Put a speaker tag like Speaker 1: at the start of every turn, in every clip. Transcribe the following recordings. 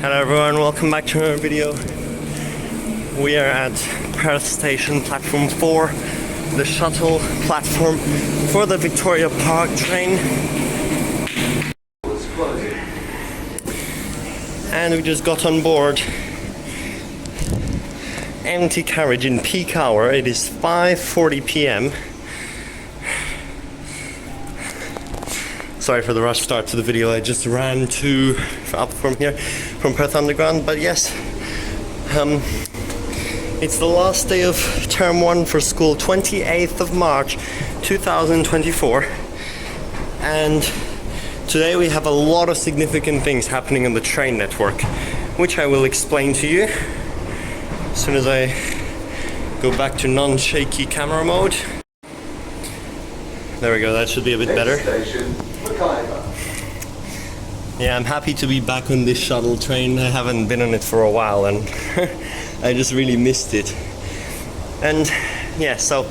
Speaker 1: Hello everyone, welcome back to another video. We are at Perth Station, platform 4, the shuttle platform for the Victoria Park train. And we just got on board. Empty carriage in peak hour. It is 5:40 p.m. Sorry for the rush start to the video. I just ran up from here, from Perth Underground. But yes, it's the last day of term 1 for school, 28th of March 2024. And today we have a lot of significant things happening on the train network, which I will explain to you as soon as I go back to non-shaky camera mode. There we go, that should be a bit better. Yeah, I'm happy to be back on this shuttle train. I haven't been on it for a while and I just really missed it. And yeah, so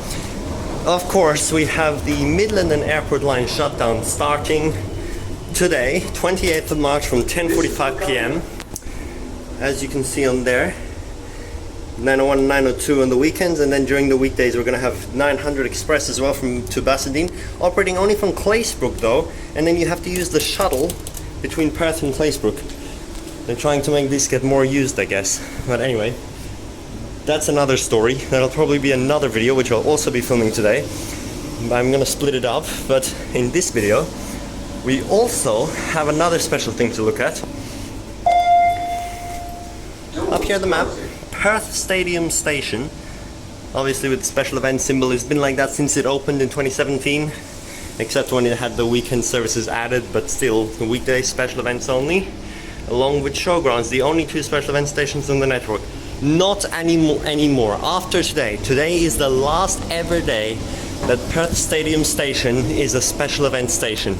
Speaker 1: of course we have the Midland and Airport line shutdown starting today, 28th of March from 10:45 p.m. As you can see on there, 901 and 902 on the weekends, and then during the weekdays we're going to have 900 Express as well to Bassendean, operating only from Claisebrook though, and then you have to use the shuttle between Perth and Claisebrook. They're trying to make this get more used, I guess. But anyway, that's another story. That'll probably be another video which I'll also be filming today. I'm going to split it up, but in this video we also have another special thing to look at. Up here the map, Perth Stadium Station, obviously with the special event symbol. It's been like that since it opened in 2017, except when it had the weekend services added, but still the weekday special events only, along with Showgrounds, the only 2 special event stations on the network. Not anymore. After today is the last ever day that Perth Stadium Station is a special event station,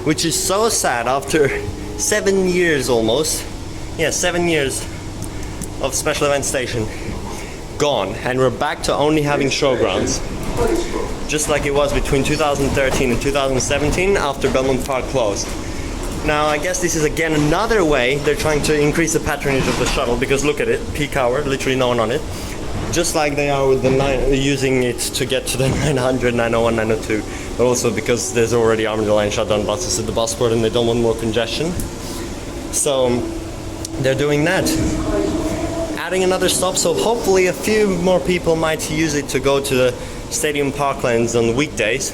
Speaker 1: which is so sad after 7 years almost. Yeah, 7 years of special event station gone, and we're back to only having Showgrounds, just like it was between 2013 and 2017 after Belmont Park closed. Now I guess this is again another way they're trying to increase the patronage of the shuttle, because look at it, peak hour, literally no one on it, just like they are with the using it to get to the 900, 901, 902, but also because there's already Armadillo Line shutdown buses at the busport and they don't want more congestion, so they're doing that, adding another stop, so hopefully a few more people might use it to go to the Stadium Parklands on weekdays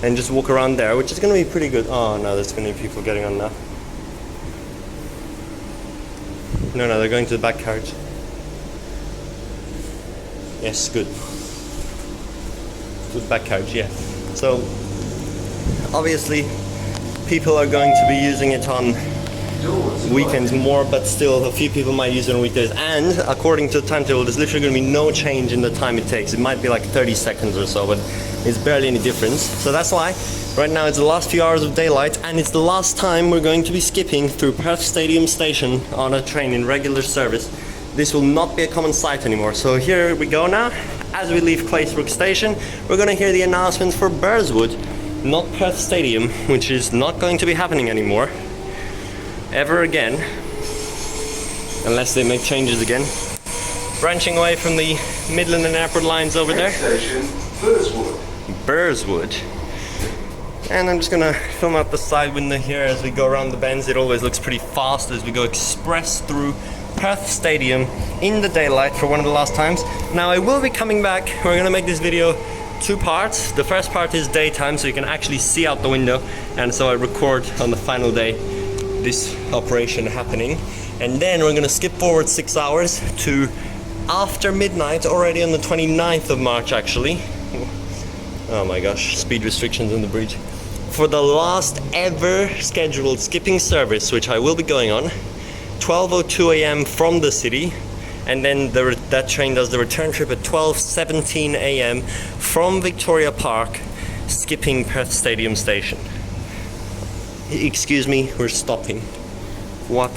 Speaker 1: and just walk around there, which is going to be pretty good. Oh no, there's going to be people getting on now. No, they're going to the back carriage. Yes, good. Good back carriage, yeah. So obviously people are going to be using it on weekends more, but still a few people might use it on weekdays, and according to the timetable there's literally going to be no change in the time it takes. It might be like 30 seconds or so, but it's barely any difference. So that's why right now it's the last few hours of daylight, and it's the last time we're going to be skipping through Perth Stadium Station on a train in regular service. This will not be a common sight anymore. So here we go now. As we leave Claisebrook Station, we're going to hear the announcements for Burswood, not Perth Stadium, which is not going to be happening anymore ever again, unless they make changes again. Branching away from the Midland and Airport lines over there.
Speaker 2: Station,
Speaker 1: Burswood. And I'm just gonna film out the side window here as we go around the bends. It always looks pretty fast as we go express through Perth Stadium in the daylight for one of the last times. Now I will be coming back. We're gonna make this video 2 parts. The first part is daytime, so you can actually see out the window, and so I record on the final day this operation happening, and then we're going to skip forward 6 hours to after midnight, already on the 29th of March actually. Oh my gosh, speed restrictions on the bridge, for the last ever scheduled skipping service, which I will be going on 12:02 a.m. from the city, and then that train does the return trip at 12:17 a.m. from Victoria Park, skipping Perth Stadium Station. Excuse me, we're stopping. What?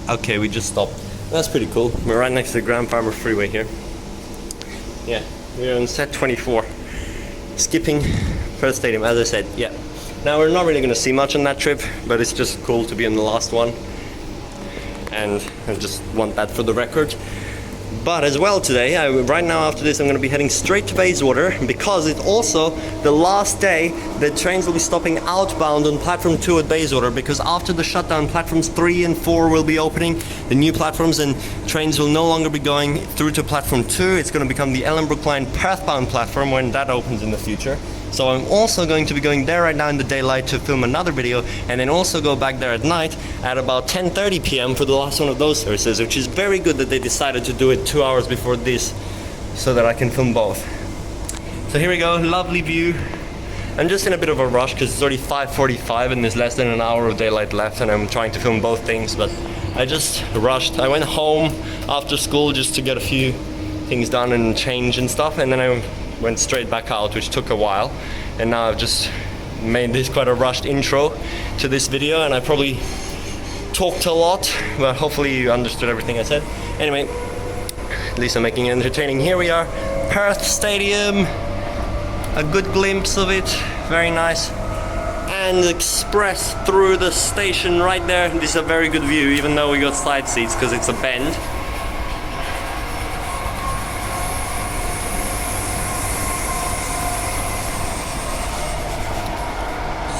Speaker 1: Okay, we just stopped. That's pretty cool. We're right next to the Grand Farmer Freeway here. Yeah, we're on set 24. Skipping Perth Stadium, as I said, yeah. Now we're not really going to see much on that trip, but it's just cool to be on the last one. and I just want that for the record. But as well today, right now after this, I'm going to be heading straight to Bayswater because it's also the last day that trains will be stopping outbound on platform 2 at Bayswater, because after the shutdown, platforms 3 and 4 will be opening, the new platforms, and trains will no longer be going through to platform 2. It's going to become the Ellenbrook line Perth-bound platform when that opens in the future. So I'm also going to be going there right now in the daylight to film another video, and then also go back there at night at about 10:30 p.m. for the last one of those services, which is very good that they decided to do it 2 hours before this so that I can film both. So here we go, lovely view. I'm just in a bit of a rush because it's already 5:45 and there's less than an hour of daylight left, and I'm trying to film both things, but I just rushed. I went home after school just to get a few things done and change and stuff, and then I went straight back out, which took a while, and now I've just made this quite a rushed intro to this video, and I probably talked a lot, but hopefully you understood everything I said. Anyway, at least I'm making it entertaining. Here we are, Perth Stadium, a good glimpse of it, very nice, and express through the station right there. This is a very good view, even though we got side seats because it's a bend.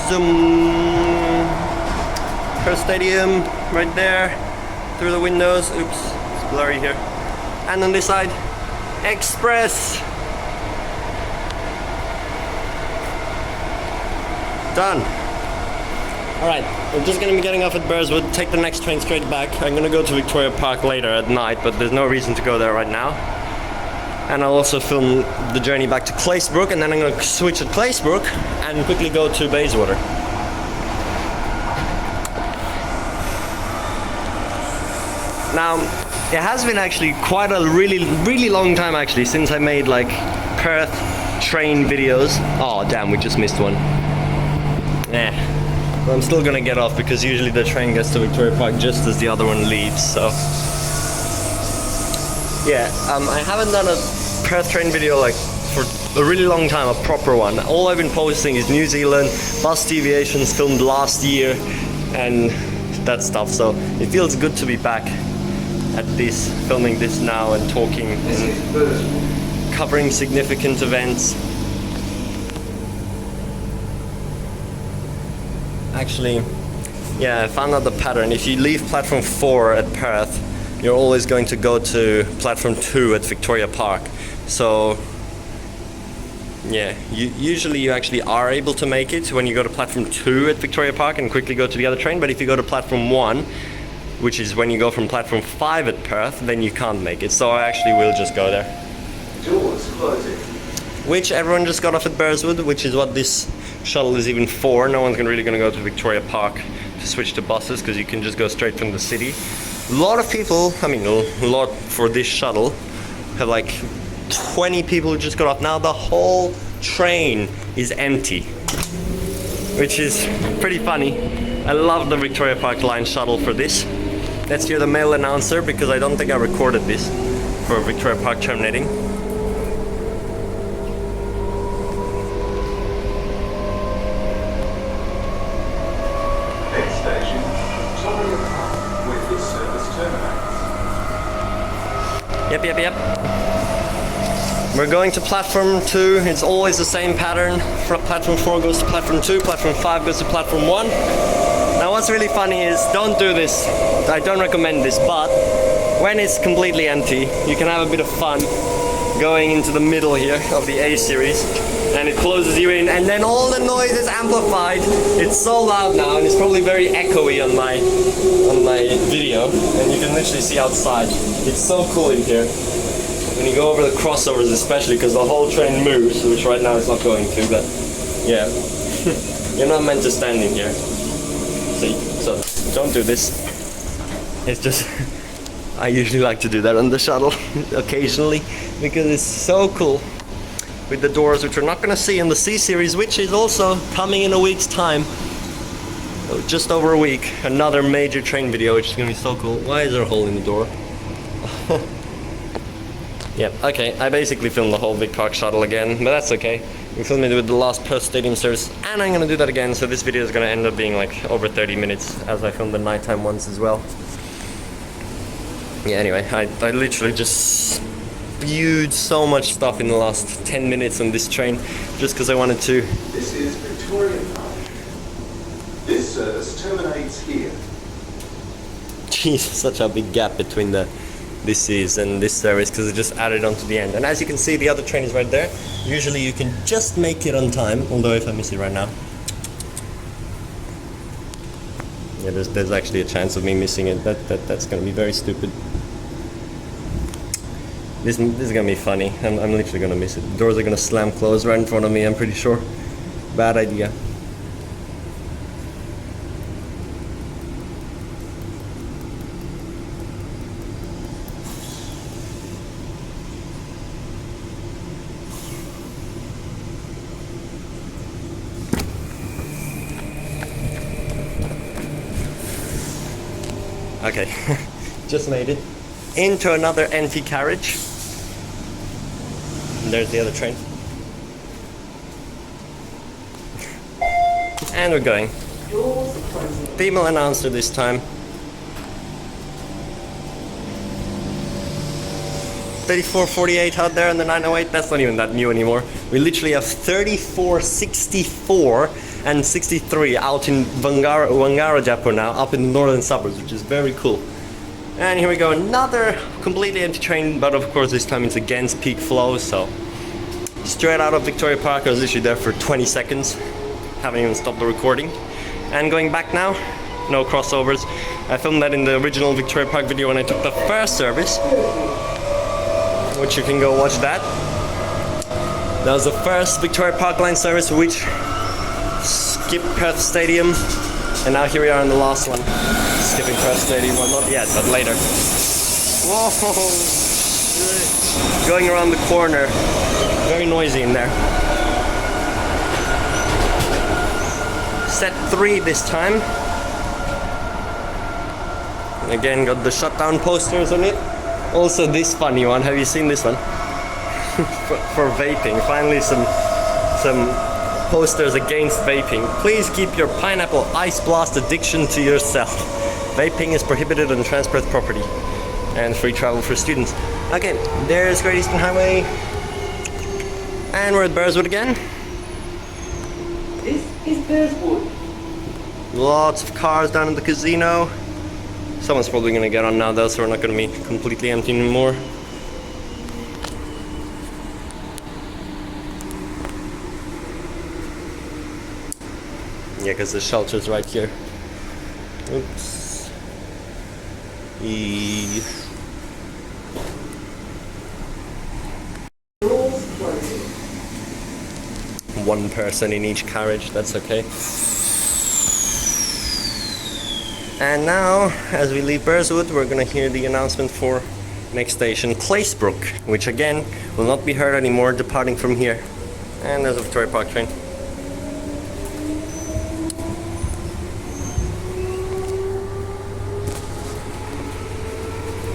Speaker 1: Zoom. Perth Stadium right there through the windows. Oops, it's blurry here. And on this side, Express. Done. Alright, we're just gonna be getting off at Burswood, take the next train straight back. I'm gonna go to Victoria Park later at night, but there's no reason to go there right now. And I'll also film the journey back to Claisebrook, and then I'm going to switch at Claisebrook and quickly go to Bayswater. Now, it has been actually quite a really long time actually since I made like Perth train videos. Oh damn, we just missed one. But I'm still going to get off because usually the train gets to Victoria Park just as the other one leaves, so... Yeah, I haven't done a Perth train video like for a really long time, a proper one. All I've been posting is New Zealand, bus deviations filmed last year, and that stuff. So it feels good to be back at this, filming this now and talking and covering significant events. Actually, yeah, I found out the pattern. If you leave platform 4 at Perth, you're always going to go to platform 2 at Victoria Park. So yeah, usually you actually are able to make it when you go to platform 2 at Victoria Park and quickly go to the other train, but if you go to platform 1, which is when you go from platform 5 at Perth, then you can't make it. So I actually will just go there.
Speaker 2: Doors closing.
Speaker 1: Which everyone just got off at Burswood, which is what this shuttle is even for. No one's really going to go to Victoria Park to switch to buses because you can just go straight from the city. A lot of people, I mean a lot for this shuttle, have like 20 people who just got off. Now the whole train is empty, which is pretty funny. I love the Victoria Park line shuttle for this. Let's hear the male announcer because I don't think I recorded this for Victoria Park terminating.
Speaker 2: Next station, Victoria Park, with this service terminates.
Speaker 1: Yep. We're going to platform 2. It's always the same pattern. Platform 4 goes to platform 2, platform 5 goes to platform 1. Now what's really funny is, don't do this. I don't recommend this, but when it's completely empty, you can have a bit of fun going into the middle here of the A series, and it closes you in, and then all the noise is amplified. It's so loud now, and it's probably very echoey on my video, and you can literally see outside. It's so cool in here. When you go over the crossovers especially, because the whole train moves, which right now it's not going to, but yeah. You're not meant to stand in here. See, so don't do this. It's just, I usually like to do that on the shuttle, occasionally, because it's so cool. With the doors, which we're not going to see in the C series, which is also coming in a week's time. Just over a week, another major train video, which is going to be so cool. Why is there a hole in the door? Yeah, okay, I basically filmed the whole Vic Park shuttle again, but that's okay. We filmed it with the last Perth Stadium service, and I'm gonna do that again, so this video is gonna end up being like over 30 minutes, as I filmed the nighttime ones as well. Yeah, anyway, I literally just spewed so much stuff in the last 10 minutes on this train just because I wanted to.
Speaker 2: This is Victoria Park. This service terminates here.
Speaker 1: Jeez, such a big gap between this is and this service because it just added on to the end. And as you can see, the other train is right there. Usually you can just make it on time, although if I miss it right now, yeah, there's actually a chance of me missing it. That's gonna be very stupid. This is gonna be funny. I'm literally gonna miss it. The doors are gonna slam closed right in front of me, I'm pretty sure. Bad idea. Okay, just made it into another empty carriage. And there's the other train. And we're going. Female announcer this time. 3448 out there on the 908, that's not even that new anymore. We literally have 34, 64 and 63 out in Wangarajapu now, up in the northern suburbs, which is very cool. And here we go, another completely empty train, but of course this time it's against peak flow, so straight out of Victoria Park. I was literally there for 20 seconds, haven't even stopped the recording. And going back now, no crossovers. I filmed that in the original Victoria Park video when I took the first service, which you can go watch that. That was the first Victoria Park line service which skipped Perth Stadium, and now here we are on the last one. Skipping Perth Stadium, well not yet, but later. Whoa! Going around the corner, very noisy in there. Set 3 this time. Again, got the shutdown posters on it. Also this funny one, have you seen this one? for vaping, finally some posters against vaping. Please keep your pineapple ice blast addiction to yourself. Vaping is prohibited on Transperth property. And free travel for students. Okay, there's Great Eastern Highway. And we're at Burswood again.
Speaker 3: This is Claisebrook.
Speaker 1: Lots of cars down in the casino. Someone's probably gonna get on now though, so we're not gonna be completely empty anymore. Yeah, because the shelter's right here. Oops. One person in each carriage, that's okay. And now, as we leave Burswood, we're gonna hear the announcement for next station, Claisebrook, which again will not be heard anymore departing from here. And there's a Victoria Park train.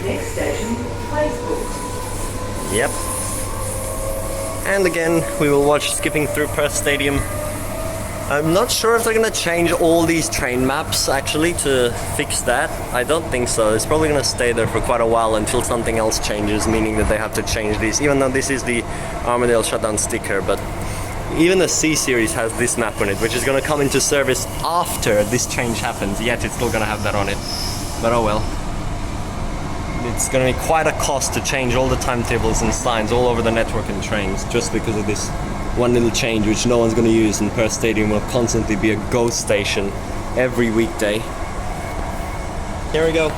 Speaker 3: Next station, Claisebrook.
Speaker 1: Yep. And again, we will watch skipping through Perth Stadium. I'm not sure if they're gonna change all these train maps actually to fix that. I don't think so. It's probably gonna stay there for quite a while until something else changes, meaning that they have to change these, even though this is the Armadale shutdown sticker. But even the C series has this map on it, which is gonna come into service after this change happens, yet it's still gonna have that on it. But oh well. It's gonna be quite a cost to change all the timetables and signs all over the network and trains just because of this one little change, which no one's going to use, and Perth Stadium will constantly be a ghost station every weekday. Here we go.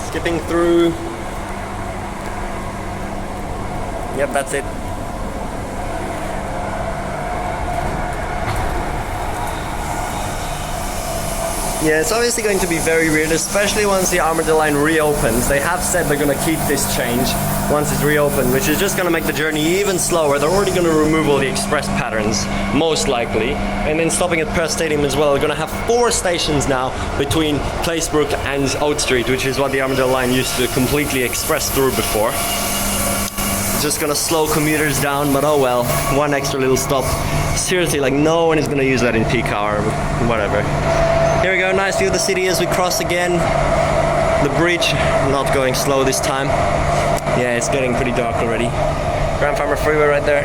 Speaker 1: Skipping through. Yep, that's it. Yeah, it's obviously going to be very weird, especially once the Armadale line reopens. They have said they're going to keep this change once it's reopened, which is just going to make the journey even slower. They're already going to remove all the express patterns, most likely. And then stopping at Perth Stadium as well. They're going to have 4 stations now between Claisebrook and Oat Street, which is what the Armadale line used to completely express through before. just gonna slow commuters down, but oh well, one extra little stop. Seriously, like no one is gonna use that in peak hour, whatever. Here we go, nice view of the city as we cross again. The bridge, not going slow this time. Yeah, it's getting pretty dark already. Grand Farmer Freeway right there.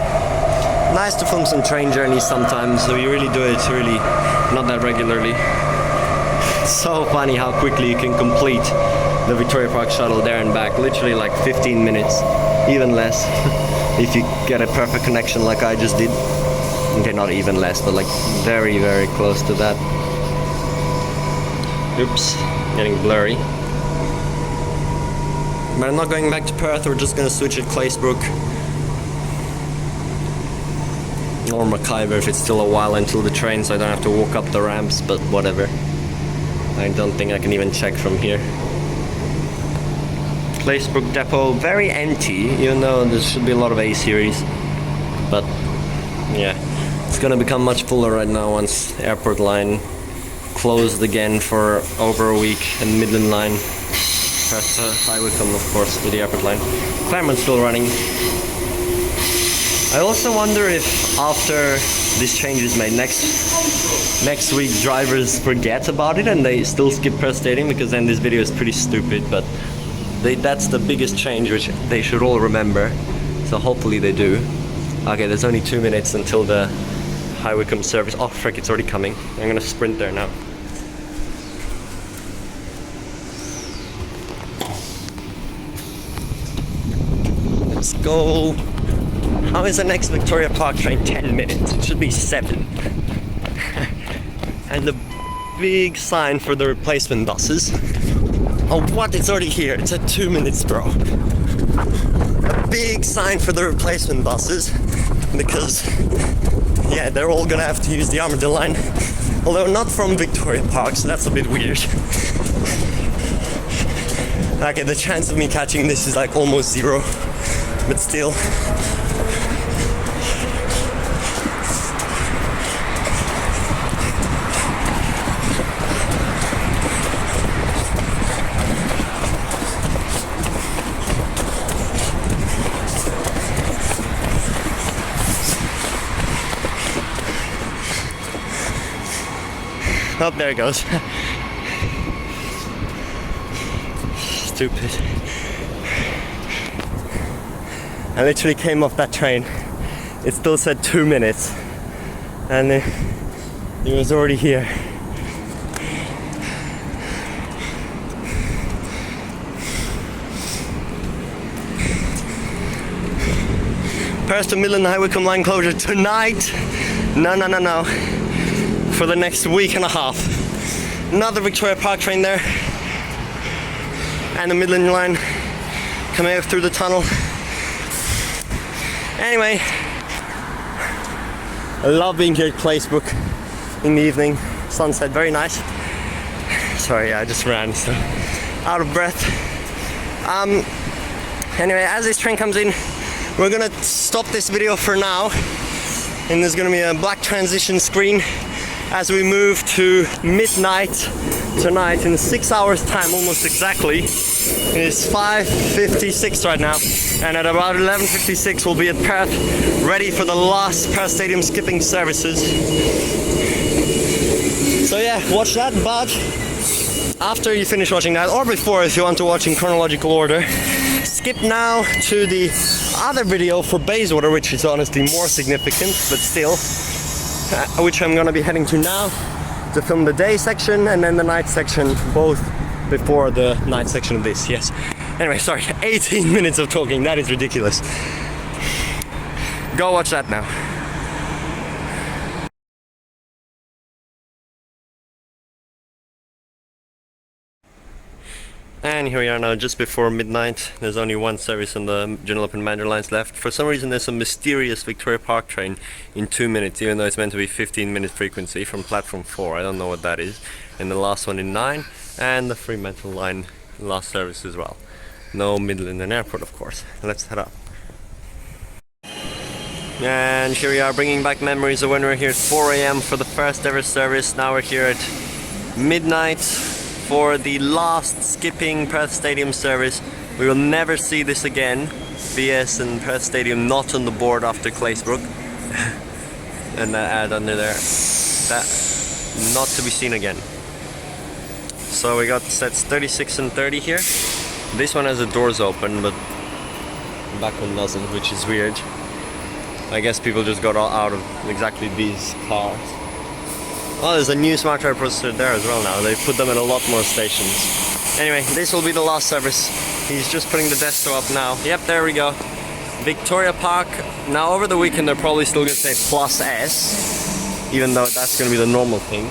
Speaker 1: Nice to film some train journeys sometimes, so you really do it really not that regularly. So funny how quickly you can complete the Victoria Park Shuttle there and back, literally like 15 minutes, even less, if you get a perfect connection like I just did. Okay, not even less, but like very, very close to that. Oops, getting blurry. But I'm not going back to Perth, we're just gonna switch at Claisebrook. Or Mackay if it's still a while until the train, so I don't have to walk up the ramps, but whatever. I don't think I can even check from here. Claisebrook depot, very empty, even though there should be a lot of A series. But yeah, it's gonna become much fuller right now once airport line closed again for over a week, and Midland line, Perth High Wycombe of course with the airport line. Claremont's still running. I also wonder if after this change is made next week drivers forget about it and they still skip Perth Stadium, because then this video is pretty stupid, but that's the biggest change which they should all remember, so hopefully they do. Okay, there's only 2 minutes until the High Wycombe service. Oh frick, it's already coming. I'm gonna sprint there now. Let's go. How is the next Victoria Park train 10 minutes? It should be 7. And the big sign for the replacement buses. Oh what, it's already here. It's at 2 minutes, bro. A big sign for the replacement buses, because yeah, they're all gonna have to use the Armadale line. Although not from Victoria Park, so that's a bit weird. Okay, the chance of me catching this is like almost 0, but still. Oh, there it goes. Stupid. I literally came off that train. It still said 2 minutes. And it was already here. Perth to Midland High Wycombe line closure tonight. No. For the next week and a half. Another Victoria Park train there. And the Midland line coming out through the tunnel. Anyway, I love being here at Claisebrook in the evening. Sunset, very nice. Sorry, I just ran, so out of breath. Anyway, as this train comes in, we're gonna stop this video for now. And there's gonna be a black transition screen as we move to midnight tonight in 6 hours time, almost exactly. It is 5:56 right now, and at about 11:56 we'll be at Perth, ready for the last Perth Stadium skipping services. So yeah, watch that, but after you finish watching that, or before if you want to watch in chronological order, skip now to the other video for Bayswater, which is honestly more significant, but still, which I'm gonna be heading to now to film the day section and then the night section, both before the night section of this. Yes. Anyway, sorry, 18 minutes of talking, that is ridiculous. Go watch that now. And here we are now, just before midnight. There's only one service on the General Open Mandarin lines left. For some reason there's a mysterious Victoria Park train in 2 minutes, even though it's meant to be 15-minute frequency from platform 4. I don't know what that is. And the last one in 9, and the Fremantle line last service as well. No Midland and Airport, of course. Let's head up. And here we are, bringing back memories of when we were here at 4 AM for the first ever service. Now we're here at midnight for the last skipping Perth Stadium service. We will never see this again. BS and Perth Stadium not on the board after Claisebrook. And that ad under there. That not to be seen again. So we got sets 36 and 30 here. This one has the doors open, but the back one doesn't, which is weird. I guess people just got all out of exactly these cars. Oh, there's a new smart drive processor there as well now. They put them in a lot more stations. Anyway, this will be the last service. He's just putting the Desto up now. Yep, there we go. Victoria Park. Now over the weekend they're probably still going to say plus S, even though that's going to be the normal thing.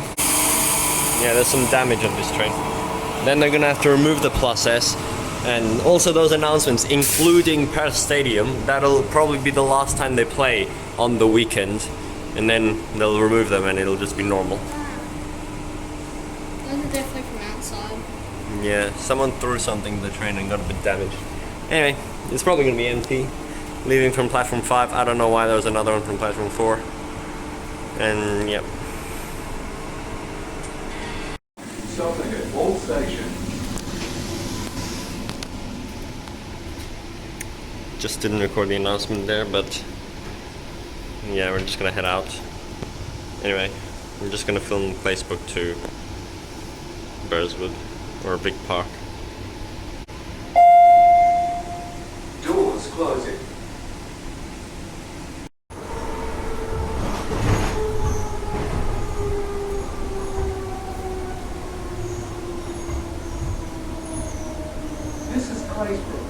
Speaker 1: Yeah, there's some damage on this train. Then they're going to have to remove the plus S. And also those announcements, including Perth Stadium, that'll probably be the last time they play on the weekend. And then they'll remove them and it'll just be normal.
Speaker 4: Those are definitely from outside.
Speaker 1: Yeah, someone threw something in the train and got a bit damaged. Anyway, it's probably going to be empty. Leaving from platform 5, I don't know why there was another one from platform 4. And yep.
Speaker 2: Stopping at all station.
Speaker 1: Just didn't record the announcement there, but yeah, we're just gonna head out. Anyway, we're just gonna film Claisebrook to Burswood or Big Park.
Speaker 2: Doors closing. This is Claisebrook.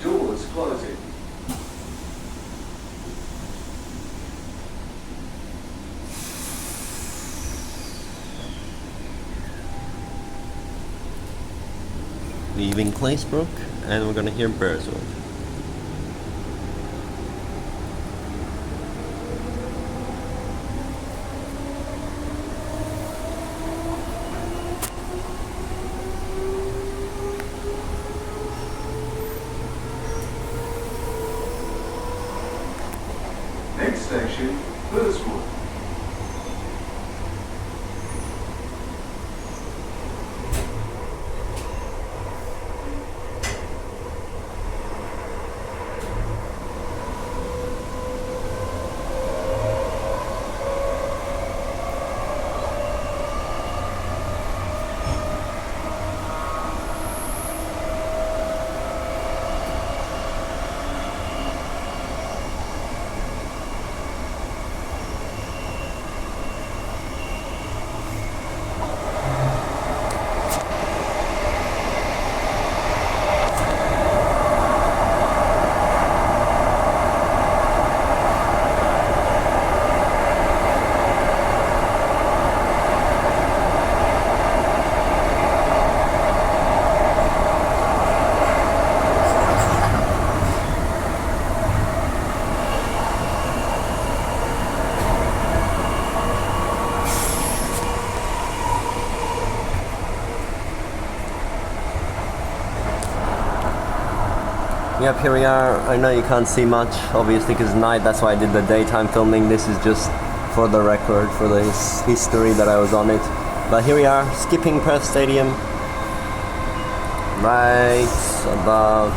Speaker 2: Doors closing.
Speaker 1: Leaving Claisebrook, and we're gonna hear Burswood.
Speaker 2: Next station, Claisebrook.
Speaker 1: Yep, here we are. I know you can't see much, obviously, because night, that's why I did the daytime filming. This is just for the record, for the history that I was on it. But here we are, skipping Perth Stadium. Right about...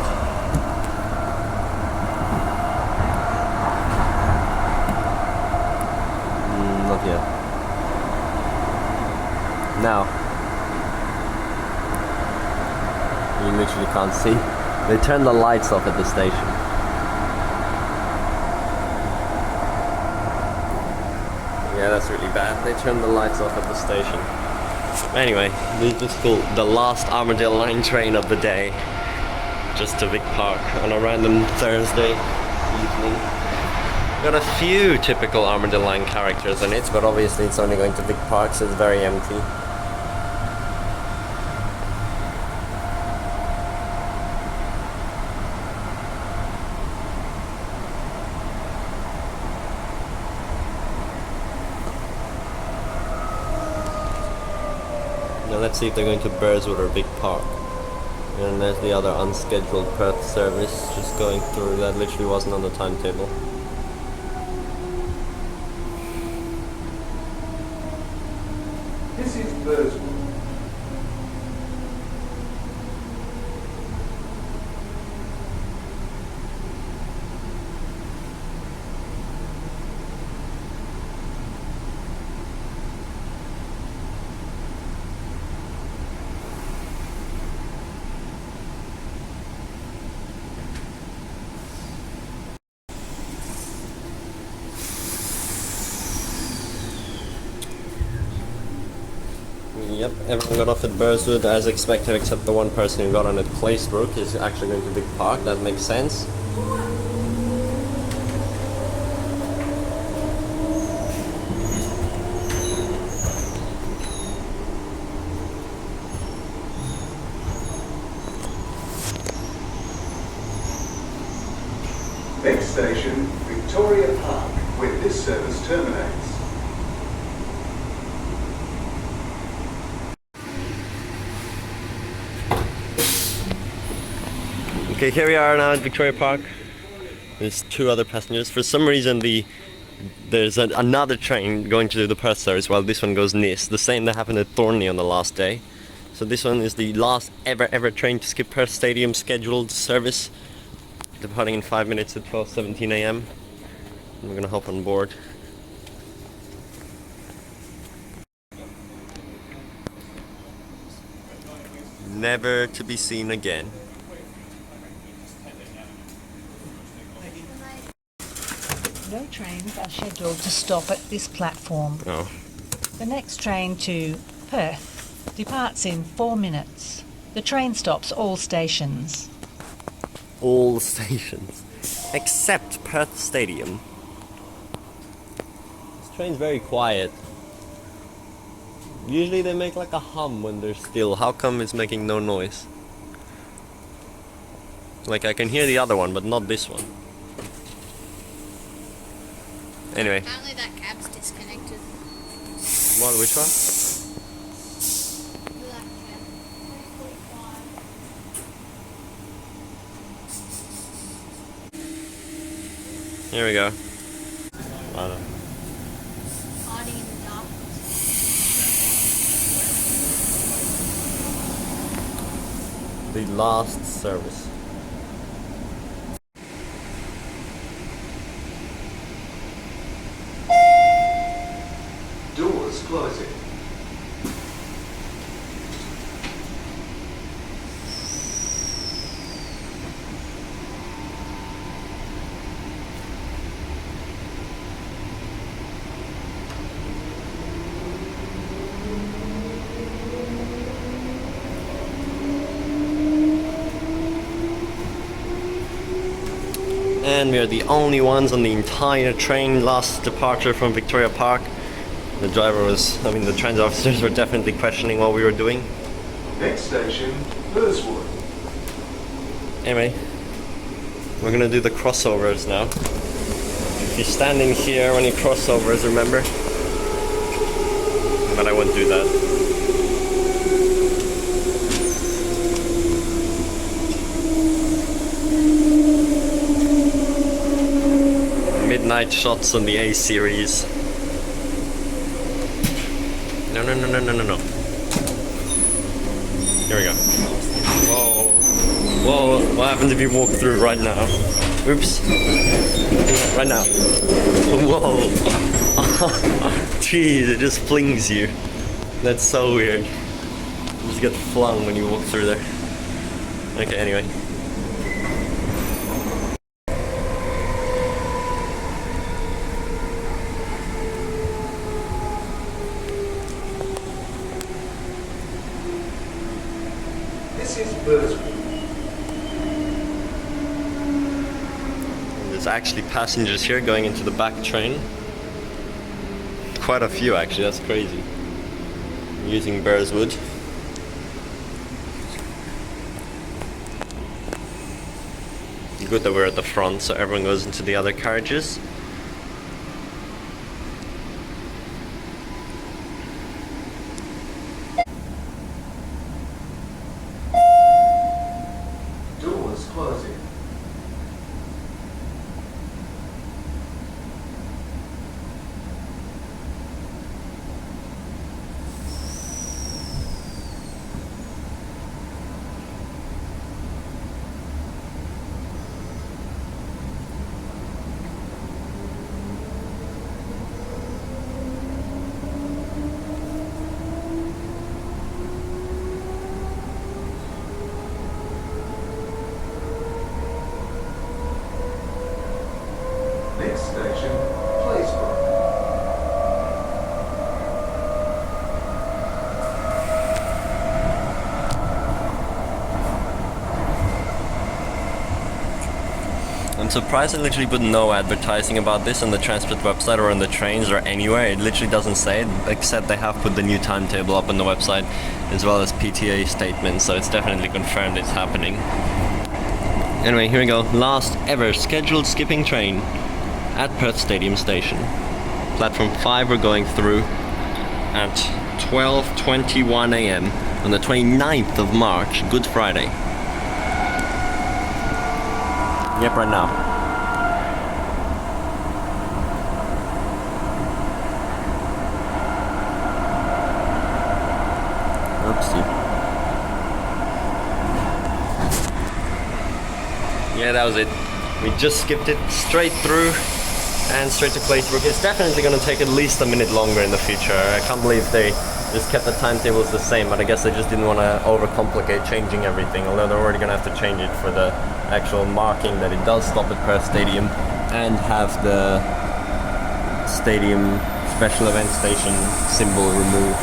Speaker 1: not yet. Now. You literally can't see. They turned the lights off at the station. Yeah, that's really bad. They turned the lights off at the station. Anyway, we just pulled the last Armadale Line train of the day, just to Vic Park on a random Thursday evening. Got a few typical Armadale Line characters in it, but obviously it's only going to Vic Park, so it's very empty. Now let's see if they're going to Burswood or Vic Park. And there's the other unscheduled Perth service just going through. That literally wasn't on the timetable.
Speaker 2: This is Burswood.
Speaker 1: Yep, everyone got off at Burswood as expected, except the one person who got on at Claisebrook is actually going to Vic Park. That makes sense.
Speaker 2: Next station, Victoria Park, where this service terminates.
Speaker 1: Okay, here we are now at Victoria Park. There's two other passengers. For some reason, there's another train going to do the Perth service while this one goes Nis. The same that happened at Thornley on the last day. So this one is the last ever train to skip Perth Stadium scheduled service, departing in 5 minutes at 12:17 a.m. We're gonna hop on board. Never to be seen again.
Speaker 4: No trains are scheduled to stop at this platform.
Speaker 1: Oh.
Speaker 4: The next train to Perth departs in 4 minutes. The train stops all stations.
Speaker 1: All stations. Except Perth Stadium. This train's very quiet. Usually they make like a hum when they're still. How come it's making no noise? Like I can hear the other one, but not this one. Anyway.
Speaker 5: Apparently that cab's disconnected.
Speaker 1: What, which one?
Speaker 5: That cab.
Speaker 1: Here we go. I don't know.
Speaker 5: Hiding in the dark.
Speaker 1: The last service.
Speaker 2: Doors closing.
Speaker 1: And we are the only ones on the entire train. Last departure from Victoria Park. The the transit officers were definitely questioning what we were doing.
Speaker 2: Next station, Burswood.
Speaker 1: Anyway, we're gonna do the crossovers now. If you're standing here when you crossovers, remember? But I won't do that. Midnight shots on the A series. No. Here we go. Whoa. Whoa, what happens if you walk through right now? Oops. Right now. Whoa. Jeez, it just flings you. That's so weird. You just get flung when you walk through there. Okay, anyway.
Speaker 2: This is Burswood.
Speaker 1: There's actually passengers here going into the back train. Quite a few actually, that's crazy. Using Burswood. Good that we're at the front so everyone goes into the other carriages. surprised they literally put no advertising about this on the transport website or on the trains or anywhere. It literally doesn't say it, except they have put the new timetable up on the website as well as PTA statements, so it's definitely confirmed it's happening. Anyway, here we go. Last ever scheduled skipping train at Perth Stadium Station. Platform 5 we're going through at 12:21 a.m. on the 29th of March, Good Friday. Yep, right now. Oopsie. Yeah, that was it. We just skipped it straight through and straight to Claisebrook. It's definitely going to take at least a minute longer in the future. I can't believe they just kept the timetables the same, but I guess they just didn't want to overcomplicate changing everything, although they're already going to have to change it for the actual marking that it does stop at Perth Stadium and have the stadium special event station symbol removed.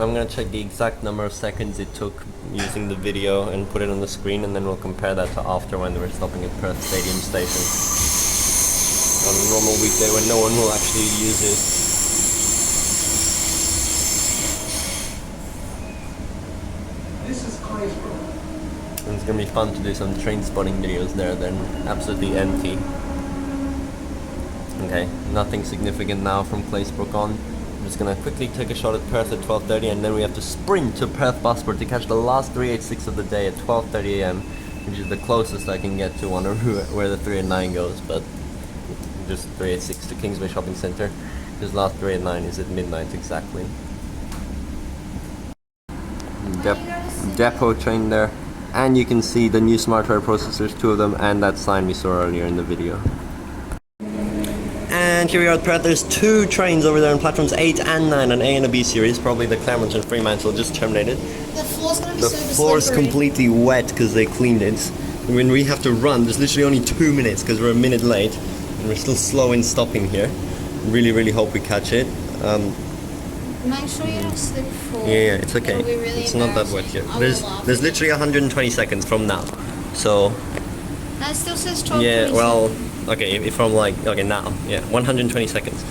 Speaker 1: I'm gonna check the exact number of seconds it took using the video and put it on the screen, and then we'll compare that to after when we're stopping at Perth Stadium Station. On a normal weekday when no one will actually use it.
Speaker 2: This is Claisebrook.
Speaker 1: And it's gonna be fun to do some train spotting videos there then. Absolutely empty. Okay, nothing significant now from Claisebrook on. I'm just gonna quickly take a shot at Perth at 12:30, and then we have to sprint to Perth Busport to catch the last 386 of the day at 12:30 a.m, which is the closest I can get to on a route where the 389 goes, but just 386 to Kingsway Shopping Centre, because last 389 is at midnight exactly. Depot train there, and you can see the new smart rail processors, 2 of them, and that sign we saw earlier in the video. And here we are at Perth. There's 2 trains over there on platforms 8 and 9 on A and a B series. Probably the Claremont and Fremantle just terminated.
Speaker 5: The floor's gonna be
Speaker 1: The
Speaker 5: super
Speaker 1: floor's
Speaker 5: slippery.
Speaker 1: completely wet because they cleaned it. When we have to run, there's literally only 2 minutes because we're a minute late, and we're still slow in stopping here. Really, really hope we catch it.
Speaker 5: Make sure you don't slip forward.
Speaker 1: Yeah, it's okay.
Speaker 5: It'll be really
Speaker 1: It's not that wet
Speaker 5: embarrassing.
Speaker 1: yet.
Speaker 5: I will laugh.
Speaker 1: There's literally 120 seconds from now. So
Speaker 5: That still says 12.
Speaker 1: yeah, well, okay, if I'm like, okay, now, yeah, 120 seconds.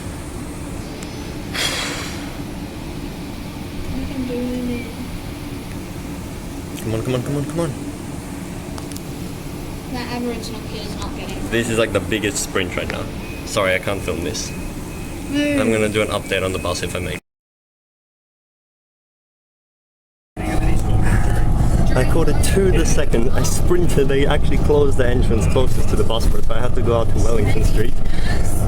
Speaker 5: You can do it.
Speaker 1: Come on, come on, come on, come on.
Speaker 5: That Aboriginal kid is not getting it.
Speaker 1: This is like the biggest sprint right now. Sorry, I can't film this.
Speaker 5: Move.
Speaker 1: I'm gonna do an update on the bus if I make. I caught it to the second. I sprinted. They actually closed the entrance closest to the bus stop, so I had to go out to Wellington Street,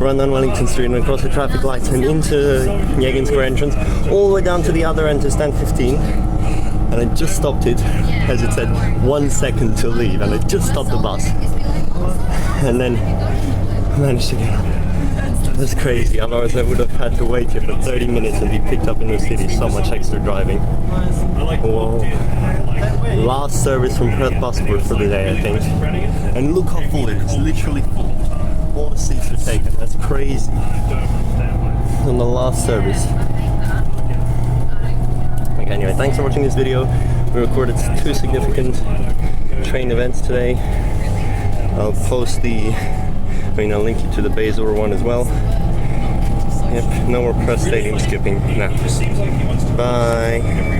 Speaker 1: run down Wellington Street and across the traffic lights and into Yagan Square entrance, all the way down to the other end to stand 15. And I just stopped it, as it said, 1 second to leave, and I just stopped the bus. And then I managed to get up. That's crazy, otherwise I would have had to wait here for 30 minutes and be picked up in the city. So much extra driving. Whoa. Last service from Perth Busport for the day, I think. And look how full it is, literally full. All the seats are taken, that's crazy. On the last service. Okay, anyway, thanks for watching this video. We recorded 2 significant train events today. I'll post I'll link you to the Basel one as well. Yep, no more Perth Stadium skipping now. Bye.